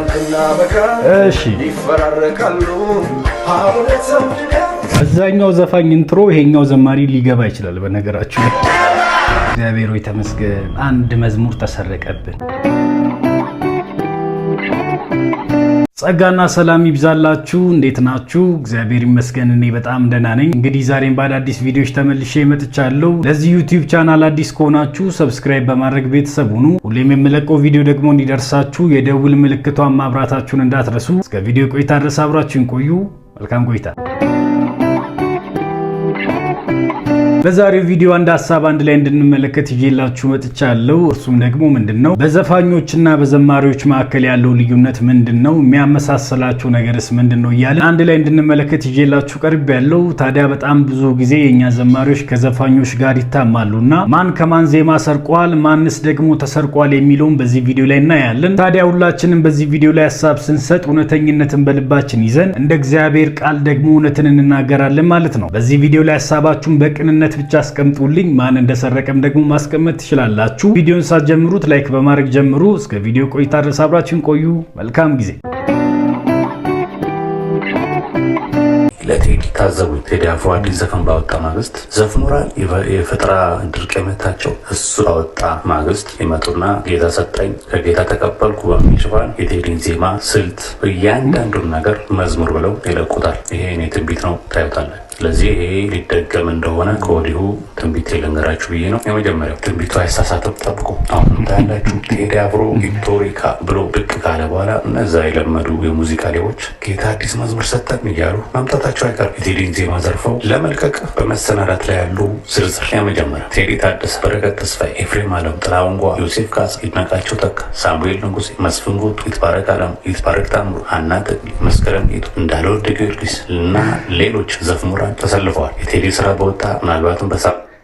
ክረምትና በጋ ይፈራረቃሉ አዛኛው ዘፋኝ ኢንትሮ ይሄኛው ዘማሪ ሊገባ ይችላል በነገራችሁ እግዚአብሔር ሆይ ተመስገን አንድ መዝሙር ተሰረቀብን ጸጋና ሰላም ይብዛላችሁ እንዴት ናችሁ እግዚአብሔር ይመስገን እኔ በጣም ደህና ነኝ እንግዲህ ዛሬም በአዳዲስ ቪዲዮዎች ተመልሼ መጥቻለሁ ለዚህ ዩቲዩብ ቻናል አዲስ ከሆናችሁ ሰብስክራይብ በማድረግ ቤተሰብ ሁኑ ሁሌም የምለቀው ቪዲዮ ደግሞ እንዲደርሳችሁ የደውል ምልክቷን ማብራታችሁን እንዳትረሱ እስከ ቪዲዮ ቆይታ ድረስ አብራችሁን ቆዩ መልካም ቆይታ በዛሬው ቪዲዮ አንድ ሐሳብ አንድ ላይ እንድንመለከት ይዤላችሁ መጥቻለሁ እርሱም ደግሞ ምንድነው በዘፋኞችና በዘማሪዎች መካከል ያለው ልዩነት ምንድነው የሚያመሳስላቸው ነገርስ ምንድነው ይያለ አንድ ላይ እንድንመለከት ይዤላችሁ ቀርቤያለሁ ታዲያ በጣም ብዙ ጊዜ የኛ ዘማሪዎች ከዘፋኞች ጋር ይታማሉና ማን ከማን ዜማ ሰርቋል ማንስ ደግሞ ተሰርቋል የሚለውን በዚህ ቪዲዮ ላይ እናያለን ታዲያ ሁላችንም በዚህ ቪዲዮ ላይ ሐሳብ ስንሰጥ እውነተኝነትን በልባችን ይዘን እንደ እግዚአብሔር ቃል ደግሞ እውነትን እንናገራለን ማለት ነው በዚህ ቪዲዮ ላይ ሐሳባችሁን በቅንነት ብቻ አስቀምጡልኝ ማን እንደሰረቀም ደግሞ ማስቀመጥ ትችላላችሁ ቪዲዮን ሳትጀምሩት ላይክ በማድረግ ጀምሩ እስከ ቪዲዮ ቆይታ ድረስ አብራችሁን ቆዩ መልካም ጊዜ ለቴዲ ታዘቡ ቴዲ አፍሮ አዲስ ዘፈን ባወጣ ማግስት ዘፍኖራል የፈጠራ ድርቅ የመታቸው እሱ ባወጣ ማግስት ይመጡና ጌታ ሰጠኝ ከጌታ ተቀበልኩ በሚል ሽፋን የቴዲን ዜማ ስልት እያንዳንዱን ነገር መዝሙር ብለው ይለቁታል ይሄ እኔ ትንቢት ነው ታዩታላችሁ ስለዚህ ይሄ ሊደገም እንደሆነ ከወዲሁ ትንቢት ልንገራችሁ ብዬ ነው የመጀመሪያው ትንቢቱ አይሳሳትም ጠብቁ አሁን ታያላችሁ ቴዲ አፍሮ ቪክቶሪካ ብሎ ብቅ ካለ በኋላ እነዛ የለመዱ የሙዚቃ ሌቦች ጌታ አዲስ መዝሙር ሰጠን እያሉ መምጣታቸው አይቀርም የቴዲን ዜማ ዘርፈው ለመልቀቅ በመሰናዳት ላይ ያሉ ዝርዝር የመጀመሪያው ቴዲ ታደሰ በረከት ተስፋዬ ኤፍሬም አለም ጥላሁን ጓ ዮሴፍ ካሳ ይድነቃቸው ተካ ሳሙኤል ንጉሴ መስፍን ጉቱ ይትባረክ አለም ይትባረክ ታምሩ ሀና ተክሌ መስከረም ጌቱ እንዳልወልድ ጊዮርጊስ እና ሌሎች ዘፍሙራ ተሰልፈዋል የቴዲ ስራ በወጣ ምናልባትም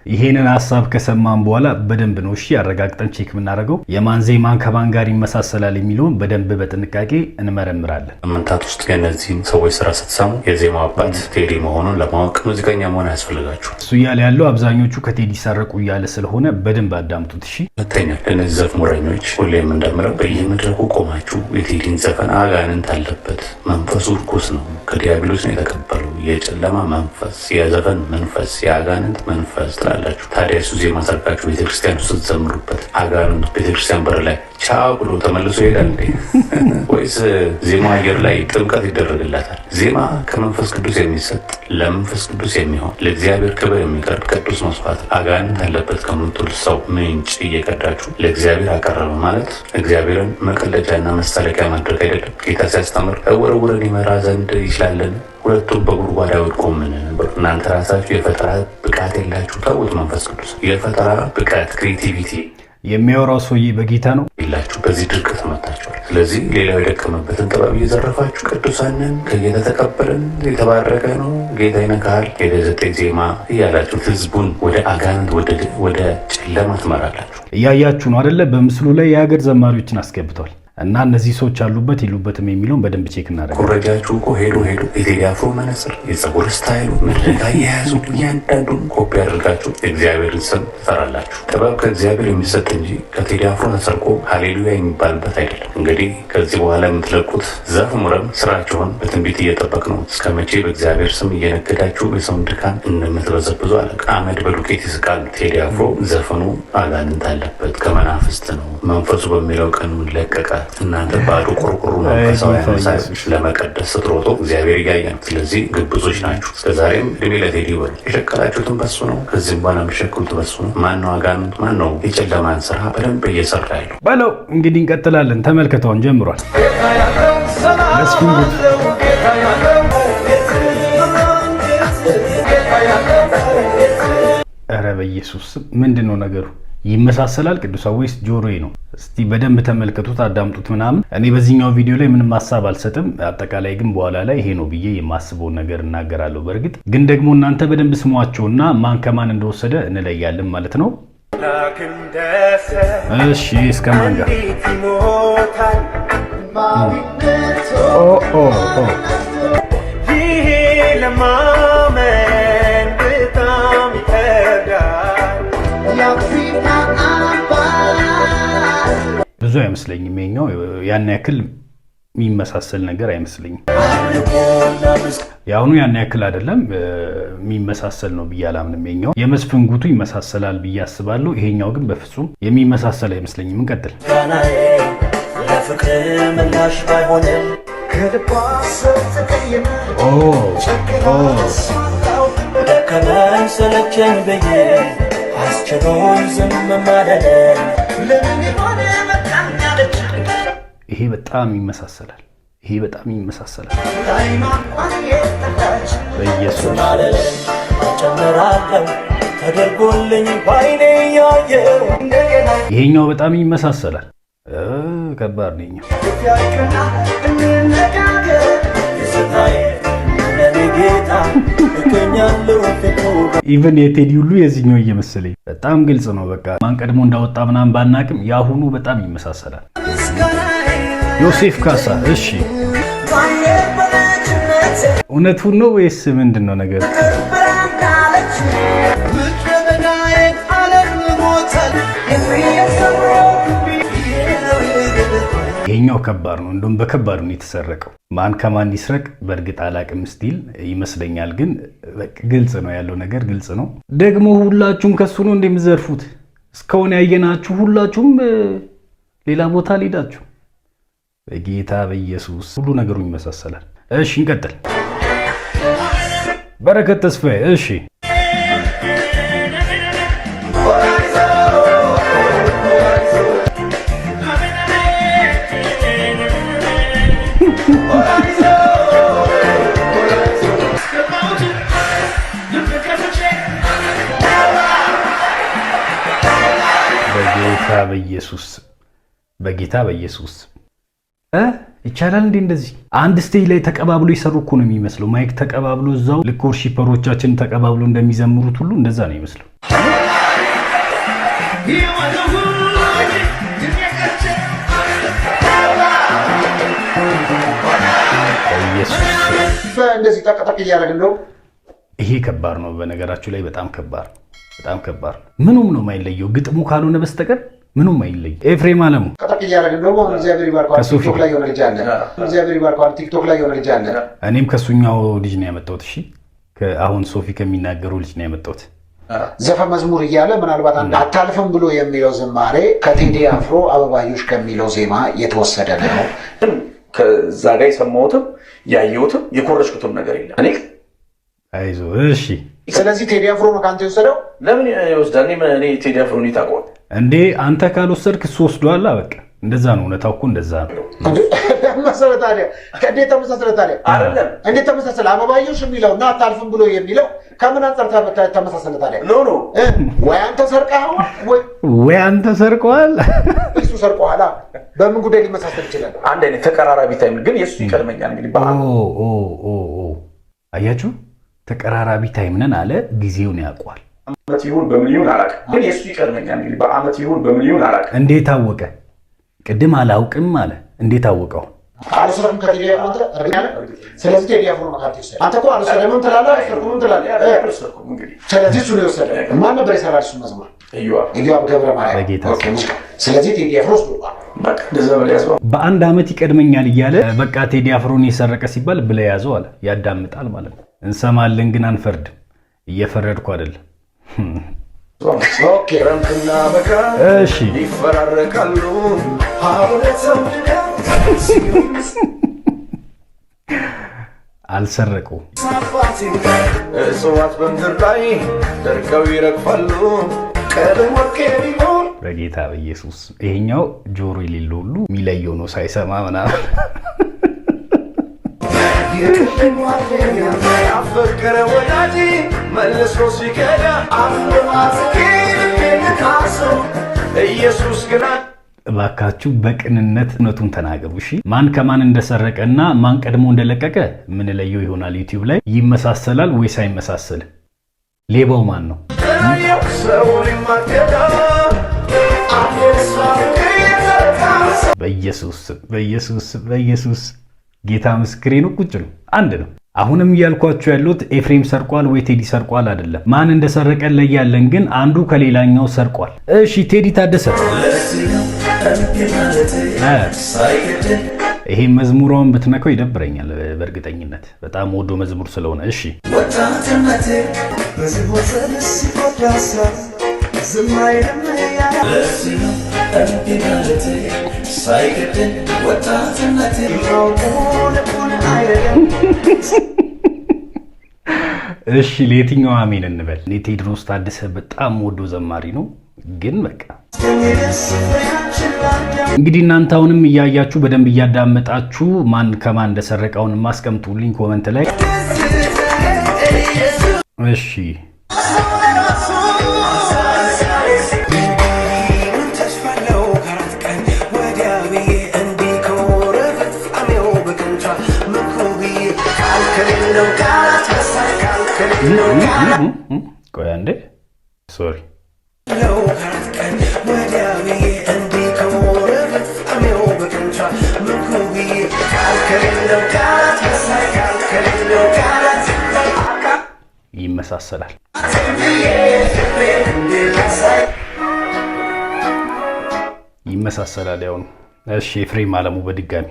ይሄንን ሐሳብ ከሰማን በኋላ በደንብ ነው እሺ አረጋግጠን ቼክ ምናደርገው የማን ዜማን ከማን ጋር ይመሳሰላል የሚለውን በደንብ በጥንቃቄ እንመረምራለን አመንታት ውስጥ የነዚህን ሰዎች ስራ ስትሰሙ የዜማው አባት ቴዲ መሆኑን ለማወቅ ሙዚቀኛ መሆን ያስፈልጋችሁ እሱ እያለ ያለው አብዛኞቹ ከቴዲ ሰረቁ እያለ ስለሆነ በደንብ አዳምጡት እሺ ሁለተኛ ለነዚህ ዘፈኖች ሁሌም እንደምለው በየመድረኩ ቆማችሁ የቴዲን ዘፈን አጋንንት አለበት መንፈሱ ርኩስ ነው ከዲያብሎስ ነው የተቀበለው የጨለማ መንፈስ የዘፈን መንፈስ የአጋንንት መንፈስ ትላላችሁ ታዲያ እሱ ዜማ ሰርቃችሁ ቤተክርስቲያን ውስጥ ስትዘምሩበት አጋንንት ቤተክርስቲያን በር ላይ ቻው ብሎ ተመልሶ ይሄዳል ወይስ ዜማ አየር ላይ ጥምቀት ይደረግላታል ዜማ ከመንፈስ ቅዱስ የሚሰጥ ለመንፈስ ቅዱስ የሚሆን ለእግዚአብሔር ክብር የሚቀርብ ቅዱስ መስዋዕት አጋንንት አለበት ከምትሉ ሰው ምንጭ እየቀዳችሁ ለእግዚአብሔር አቀረበ ማለት እግዚአብሔርን መቀለጃና መሳለቂያ ማድረግ አይደለም ጌታ ሲያስተምር እውር ይመራ ዘንድ ይችላልን ሁለቱም በጉድጓድ አይወድቁምን እናንተ ራሳችሁ የፈጠራ ብቃት የላችሁ ተውት መንፈስ ቅዱስ የፈጠራ ብቃት ክሬቲቪቲ የሚያወራው ሰውዬ በጌታ ነው ይላችሁ በዚህ ድርቅ ተመታችኋል ስለዚህ ሌላው የደከመበትን ጥበብ እየዘረፋችሁ ቅዱሳንን ከጌታ ተቀበልን የተባረከ ነው ጌታ ይነካል የዘጠኝ ዜማ እያላችሁ ህዝቡን ወደ አጋንንት ወደ ጨለማ ትመራላችሁ እያያችሁ ነው አይደለ በምስሉ ላይ የሀገር ዘማሪዎችን አስገብቷል እና እነዚህ ሰዎች አሉበት ይሉበትም የሚለውን በደንብ ቼክ እናደርጋለን ኩረጃችሁ እኮ ሄዶ የቴዲ አፍሮ መነጽር የፀጉር ስታይሉ መድረክ አያያዙ እያንዳንዱን ኮፒ አድርጋችሁ የእግዚአብሔርን ስም ትጠራላችሁ ጥበብ ከእግዚአብሔር የሚሰጥ እንጂ ከቴዲ አፍሮ ተሰርቆ ሃሌሉያ የሚባልበት አይደለም እንግዲህ ከዚህ በኋላ የምትለቁት ዘፍሙረም ስራችሁን በትንቢት እየጠበቅ ነው እስከ መቼ በእግዚአብሔር ስም እየነገዳችሁ የሰውን ድካም እንደምትበዘብዙ አለቅ አመድ በዱቄት ይስቃል ቴዲ አፍሮ ዘፈኑ አጋንንት አለበት ከመናፍስት ነው መንፈሱ በሚለው ቀኑ ለቀቀ እናንተ ባዶ ቆርቆሮ መንፈሳዊ አመሳዮች ለመቀደስ ስትሮጡ እግዚአብሔር ያያል ስለዚህ ግብዞች ናችሁ እስከዛሬም እድሜ ለቴዲ ወር የሸቀላችሁትን በሱ ነው ከዚህም በኋላ የሚሸክሉት በሱ ነው ማን ነው አጋንንት ማን ነው የጨለማን ስራ በደንብ እየሰራ ያለው በለው እንግዲህ እንቀጥላለን ተመልከተውን ጀምሯል ኧረ በኢየሱስ ምንድነው ነገሩ ይመሳሰላል ቅዱሳን ወይስ ጆሮዬ ነው እስቲ በደንብ ተመልከቱት አዳምጡት ምናምን እኔ በዚህኛው ቪዲዮ ላይ ምንም ሐሳብ አልሰጥም አጠቃላይ ግን በኋላ ላይ ይሄ ነው ብዬ የማስበው ነገር እናገራለሁ በርግጥ ግን ደግሞ እናንተ በደንብ ስሟቸውና ማን ከማን እንደወሰደ እንለያለን ማለት ነው እሺ እስከማን ጋር ይሄ ለማመን በጣም ይከብዳል ብዙ አይመስለኝም ይሄኛው ያን ያክል የሚመሳሰል ነገር አይመስልኝም። ያሁኑ ያን ያክል አይደለም የሚመሳሰል ነው ብዬ አላምንም። የኛው የመስፍን ጉቱ ይመሳሰላል ብዬ አስባለሁ። ይሄኛው ግን በፍጹም የሚመሳሰል አይመስለኝም። እንቀጥል። ለፍቅር ምላሽ ባይሆንም ደከመኝ ሰለቸኝ ብዬ አስችሎኝ ዝም ማለት ይሄ በጣም ይመሳሰላል። በኢየሱስ ይሄኛው በጣም ይመሳሰላል። ከባድ ነኝ። ኢቨን የቴዲ ሁሉ የዚህኛው እየመሰለኝ በጣም ግልጽ ነው። በቃ ማን ቀድሞ እንዳወጣ ምናምን ባናቅም ያሁኑ በጣም ይመሳሰላል። ዮሴፍ ካሳ እሺ፣ እውነቱን ነው ወይስ ምንድነው ነገር? ይሄኛው ከባድ ነው። እንደውም በከባድ ነው የተሰረቀው። ማን ከማን ይስረቅ በእርግጥ አላቅም ስቲል ይመስለኛል። ግን ግልጽ ነው ያለው ነገር ግልጽ ነው። ደግሞ ሁላችሁም ከሱ ነው እንደምዘርፉት እስካሁን ያየናችሁ ሁላችሁም ሌላ ቦታ ሊዳችሁ በጌታ በኢየሱስ ሁሉ ነገሩ ይመሳሰላል። እሺ እንቀጥል። በረከት ተስፋዬ እሺ በጌታ በኢየሱስ ይቻላል እንዴ? እንደዚህ አንድ ስቴጅ ላይ ተቀባብሎ ይሰሩ እኮ ነው የሚመስለው። ማይክ ተቀባብሎ እዛው ልክ ወርሺፐሮቻችን ተቀባብሎ እንደሚዘምሩት ሁሉ እንደዛ ነው የሚመስለው። እንደዚህ ተቀጣጣ እያደረግን ነው። ይሄ ከባድ ነው በነገራችሁ ላይ በጣም ከባድ ነው። ምኑም ነው የማይለየው ግጥሙ ካልሆነ በስተቀር ምኑም አይለይ። ኤፍሬም አለሙ ቀጣቂ ያረጋግጥ ነው። እግዚአብሔር ይባርካው። ቲክቶክ ላይ የሆነ ልጅ አለ። እግዚአብሔር ይባርካው። ቲክቶክ ላይ የሆነ ልጅ አለ። እኔም ከሱኛው ልጅ ነው ያመጣሁት። እሺ አሁን ሶፊ ከሚናገረው ልጅ ነው ያመጣሁት። ዘፈን መዝሙር እያለ ምናልባት አንድ አታልፍም ብሎ የሚለው ዝማሬ ከቴዲ አፍሮ አበባዮሽ ከሚለው ዜማ የተወሰደ ነው። ከዛ ጋር የሰማሁትም ያየሁትም የኮረጅኩትም ነገር የለም። እኔ አይዞ እሺ። ስለዚህ ቴዲ አፍሮ ነው ካንተ የወሰደው። ለምን ይወስዳል? እኔ ቴዲ አፍሮ ነው ታውቀው እንዴ? አንተ ካልወሰድክ እሱ ወስዷል። በቃ እንደዛ ነው። እውነታው እኮ እንደዛ ነው። መሰረታለ ከዴታ መሰረታለ አይደለም። እንዴት ተመሳሰለ? አበባዮሽ የሚለው እና አታልፍም ብሎ የሚለው ከምን አንፃር ተመሳሰለ ታዲያ? ኖ ወይ አንተ ሰርቀሃል ወይ አንተ ሰርቀዋል። እሱ ሰርቀዋል። በምን ጉዳይ ሊመሳሰል ይችላል? አንድ አይነት ተቀራራቢ ታይም ግን የሱ ይቀድመኛል። እንግዲህ አያችሁ፣ ተቀራራቢ ታይም ነን አለ። ጊዜውን ያውቋል። አመት ይሁን በምን ይሁን አላውቅም፣ ግን የሱ ይቀድመኛል። እንግዲህ በአመት ይሁን በምን ይሁን አላውቅም። እንዴት አወቀ? ቅድም አላውቅም አለ። እንዴት አወቀው? አልሰረም ከቴዲ አፍሮ ተረጋግጥ። ስለዚህ ቴዲ አፍሮ ነው ካርቲስ አንተ እኮ አልሰረም ትላለህ፣ አልሰረም ትላለህ። ስለዚህ እሱ ነው የወሰደው። ማን ነበር የሰራው እሱ መዝሙር? ኢዮአብ ገብረ ማርያም። ስለዚህ ቴዲ አፍሮ በቃ እንደዛ በላይ ያዘው። በአንድ አመት ይቀድመኛል እያለ በቃ ቴዲ አፍሮን የሰረቀ ሲባል ብለ ያዘው አለ። ያዳምጣል ማለት ነው። እንሰማለን ግን አንፈርድም። እየፈረድኩ አይደለም። ኦኬ ረምክና በቃ እሺ ይፈራረቃሉ። አልሰረቀው። እጽዋት በምድር ላይ ደርቀው ይረግፋሉ። ቀለም ወርቅ ቢሆን በጌታ በኢየሱስ ይሄኛው ጆሮ የሌለው ሁሉ የሚለየው ነው ሳይሰማ ምናምን ያፈቀረ ወዳጅ መልሶ ሲከዳ ኢየሱስ ግን እባካችሁ በቅንነት እውነቱን ተናገሩ። እሺ ማን ከማን እንደሰረቀና ማን ቀድሞ እንደለቀቀ ምን ለየው ይሆናል። ዩቲዩብ ላይ ይመሳሰላል ወይስ አይመሳሰልም? ሌባው ማን ነው? በኢየሱስ ጌታ ምስክሬ ነው። ቁጭ ነው፣ አንድ ነው። አሁንም እያልኳችሁ ያሉት ኤፍሬም ሰርቋል ወይ ቴዲ ሰርቋል አይደለም። ማን እንደሰረቀ ለያለን፣ ግን አንዱ ከሌላኛው ሰርቋል። እሺ ቴዲ ታደሰ ይሄ መዝሙሩን ብትነካው ይደብረኛል በእርግጠኝነት በጣም ወዶ መዝሙር ስለሆነ። እሺ ወጣትነቴ በዚህ ወሰደስ ሲቆዳሳ ዝማይለም ያለስኝ እንዲናለቴ ሳይገድን ወጣትነቴ ነው አይደለም። እሺ ለየትኛው አሜን እንበል? እኔ ቴዎድሮስ ታደሰ በጣም ወዶ ዘማሪ ነው፣ ግን በቃ እንግዲህ እናንተ አሁንም እያያችሁ በደንብ እያዳመጣችሁ ማን ከማን እንደሰረቀውን ማስቀምጡልኝ ኮመንት ላይ። እሺ ቆይ አንዴ ሶሪ ይመሳሰላል። ይመሳሰላል ያው ነው። እሺ ኤፍሬም አለሙ በድጋሚ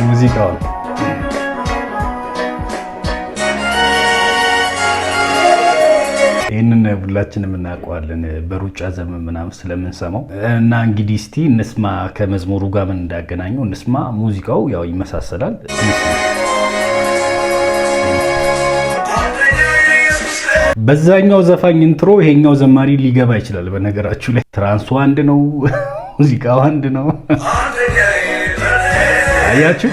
ሙዚቃውን ይህንን ሁላችንም እናውቀዋለን በሩጫ ዘመን ምናምን ስለምንሰማው እና እንግዲህ እስቲ እንስማ ከመዝሙሩ ጋር ምን እንዳገናኘው እንስማ። ሙዚቃው ያው ይመሳሰላል። በዛኛው ዘፋኝ ኢንትሮ ይሄኛው ዘማሪ ሊገባ ይችላል። በነገራችሁ ላይ ትራንሱ አንድ ነው፣ ሙዚቃው አንድ ነው። አያችሁ?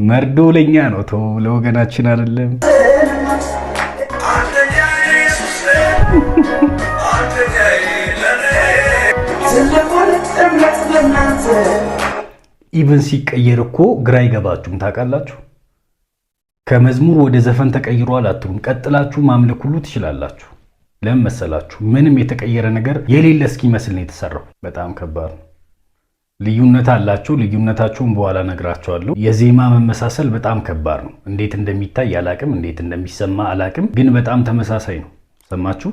መርዶ ለኛ ነው፣ ተው ለወገናችን አይደለም። ኢቭን ሲቀየር እኮ ግራ ይገባችሁም ታውቃላችሁ። ከመዝሙር ወደ ዘፈን ተቀይሯል አትሉም፣ ቀጥላችሁ ማምለክ ሁሉ ትችላላችሁ። ለምን መሰላችሁ? ምንም የተቀየረ ነገር የሌለ እስኪመስል ነው የተሰራው። በጣም ከባድ ነው። ልዩነት አላችሁ። ልዩነታችሁን በኋላ ነግራችኋለሁ። የዜማ መመሳሰል በጣም ከባድ ነው። እንዴት እንደሚታይ አላቅም፣ እንዴት እንደሚሰማ አላቅም፣ ግን በጣም ተመሳሳይ ነው። ሰማችሁ?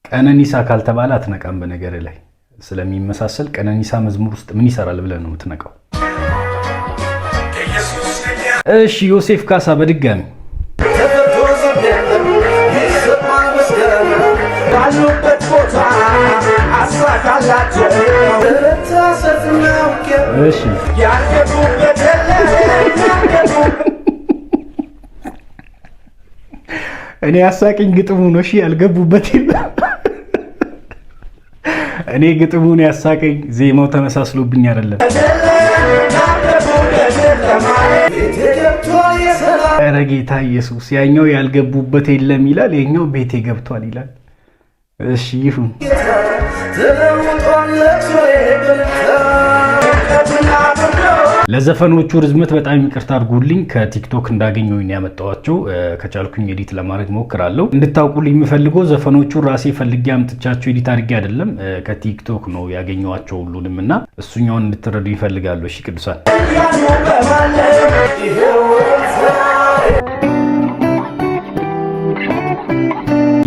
ቀነኒሳ ካልተባለ አትነቃም። በነገር ላይ ስለሚመሳሰል ቀነኒሳ መዝሙር ውስጥ ምን ይሰራል ብለህ ነው የምትነቃው? እሺ ዮሴፍ ካሳ በድጋሚ እሺ እኔ ያሳቀኝ ግጥሙ ነው። እሺ ያልገቡበት የለም። እኔ ግጥሙን ያሳቀኝ ዜማው ተመሳስሎብኝ አይደለም። ኧረ ጌታ ኢየሱስ፣ ያኛው ያልገቡበት የለም ይላል፣ የኛው ቤቴ ገብቷል ይላል። እሺ ይሁን። ለዘፈኖቹ ርዝመት በጣም ይቅርታ አድርጉልኝ። ከቲክቶክ እንዳገኘሁኝ ያመጣኋቸው፣ ከቻልኩኝ ኤዲት ለማድረግ ሞክራለሁ። እንድታውቁልኝ የምፈልገው ዘፈኖቹ ራሴ ፈልጌ አምጥቻቸው ኤዲት አድርጌ አይደለም፣ ከቲክቶክ ነው ያገኘኋቸው ሁሉንም እና እሱኛውን እንድትረዱ ይፈልጋሉ። እሺ ቅዱሳን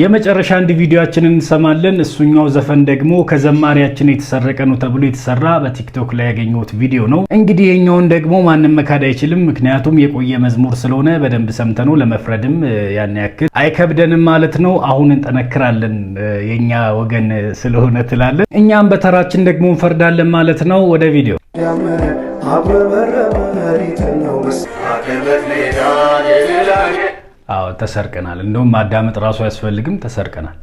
የመጨረሻ አንድ ቪዲዮአችንን እንሰማለን። እሱኛው ዘፈን ደግሞ ከዘማሪያችን የተሰረቀ ነው ተብሎ የተሰራ በቲክቶክ ላይ ያገኘሁት ቪዲዮ ነው። እንግዲህ የኛውን ደግሞ ማንም መካድ አይችልም፣ ምክንያቱም የቆየ መዝሙር ስለሆነ በደንብ ሰምተነው ለመፍረድም ያን ያክል አይከብደንም ማለት ነው። አሁን እንጠነክራለን የኛ ወገን ስለሆነ ትላለን፣ እኛም በተራችን ደግሞ እንፈርዳለን ማለት ነው። ወደ ቪዲዮ አዎ ተሰርቀናል። እንደውም ማዳመጥ ራሱ አያስፈልግም፣ ተሰርቀናል።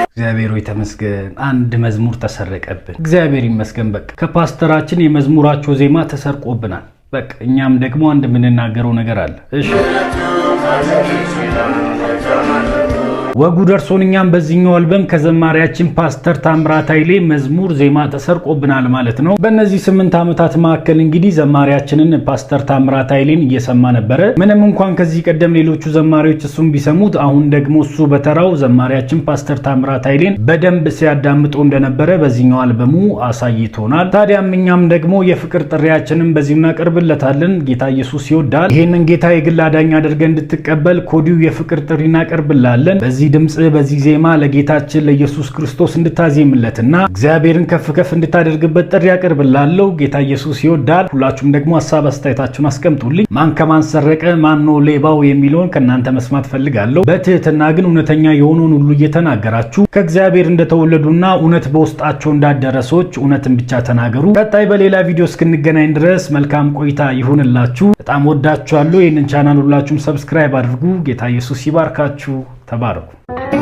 እግዚአብሔር ሆይ ተመስገን። አንድ መዝሙር ተሰረቀብን። እግዚአብሔር ይመስገን። በቃ ከፓስተራችን የመዝሙራቸው ዜማ ተሰርቆብናል። በቃ እኛም ደግሞ አንድ የምንናገረው ነገር አለ። እሺ ወጉ ደርሶን እኛም በዚህኛው አልበም ከዘማሪያችን ፓስተር ታምራት ኃይሌ መዝሙር ዜማ ተሰርቆብናል ማለት ነው። በእነዚህ 8 ዓመታት መካከል እንግዲህ ዘማሪያችንን ፓስተር ታምራት ኃይሌን እየሰማ ነበረ። ምንም እንኳን ከዚህ ቀደም ሌሎቹ ዘማሪዎች እሱን ቢሰሙት፣ አሁን ደግሞ እሱ በተራው ዘማሪያችን ፓስተር ታምራት ኃይሌን በደንብ ሲያዳምጠው እንደነበረ በዚህኛው አልበሙ አሳይቶናል። ታዲያም እኛም ደግሞ የፍቅር ጥሪያችንን በዚህ እናቀርብለታለን። ጌታ ኢየሱስ ይወዳል። ይሄንን ጌታ የግል አዳኝ አድርገን እንድትቀበል ኮዲው የፍቅር ጥሪ እናቀርብላለን። በዚህ ድምጽ በዚህ ዜማ ለጌታችን ለኢየሱስ ክርስቶስ እንድታዜምለትና እግዚአብሔርን ከፍ ከፍ እንድታደርግበት ጥሪ ያቀርብላለሁ። ጌታ ኢየሱስ ይወዳል። ሁላችሁም ደግሞ ሐሳብ አስተያየታችሁን አስቀምጡልኝ። ማን ከማን ሰረቀ፣ ማን ነው ሌባው የሚለውን ከናንተ መስማት ፈልጋለሁ። በትህትና ግን እውነተኛ የሆነውን ሁሉ እየተናገራችሁ ከእግዚአብሔር እንደተወለዱና እውነት በውስጣቸው እንዳደረሰዎች እውነትን ብቻ ተናገሩ። ቀጣይ በሌላ ቪዲዮ እስክንገናኝ ድረስ መልካም ቆይታ ይሁንላችሁ። በጣም ወዳችኋለሁ። ይህንን ቻናል ሁላችሁም ሰብስክራይብ አድርጉ። ጌታ ኢየሱስ ይባርካችሁ። ተባረኩ።